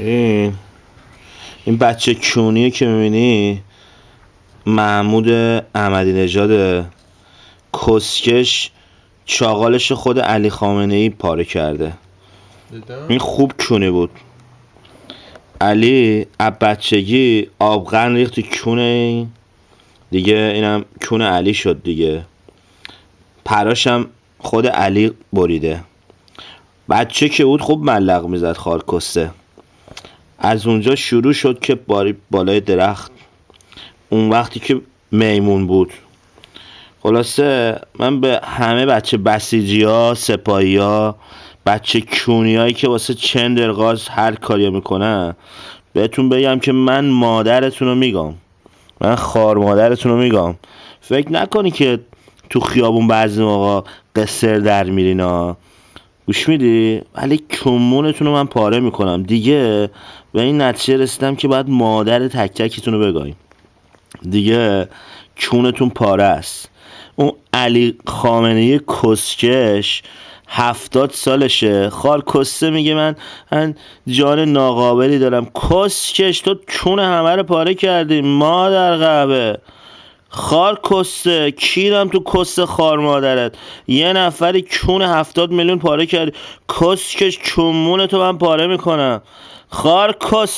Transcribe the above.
این بچه کونیه که میبینی محمود احمدی نژاد کسکش چاقالش خود علی خامنه ای پاره کرده. این خوب کونی بود. علی از بچگی آبغن ریخت تو کونه این دیگه، اینم کون علی شد دیگه. پراشم خود علی بریده. بچه که بود خوب ملق میزد خارکسته. از اونجا شروع شد که بالای درخت، اون وقتی که میمون بود. خلاصه من به همه بچه بسیجی ها، سپاهی ها، بچه کونی هایی که واسه چندرغاز هر کاری میکنن بهتون بگم که من مادرتون رو میگم، من خار مادرتون رو میگم. فکر نکنی که تو خیابون بعضی موقع قصر در میرین ها، گوش میدی؟ ولی کمونتون رو من پاره میکنم دیگه. به این نتیجه رسیدم که باید مادر تک تکتون رو بگایم دیگه. کونتون پاره است. اون علی خامنه‌ای کسکش 70 سالشه، خار کسته میگه من جان ناقابلی دارم. کسکش تو کون همه رو پاره کردی مادر قهوه. خار کسته کیرم تو کسته خار مادرت. یه نفری کون 70 میلیون پاره کردی. کسکش کمون تو من پاره میکنم. خار کس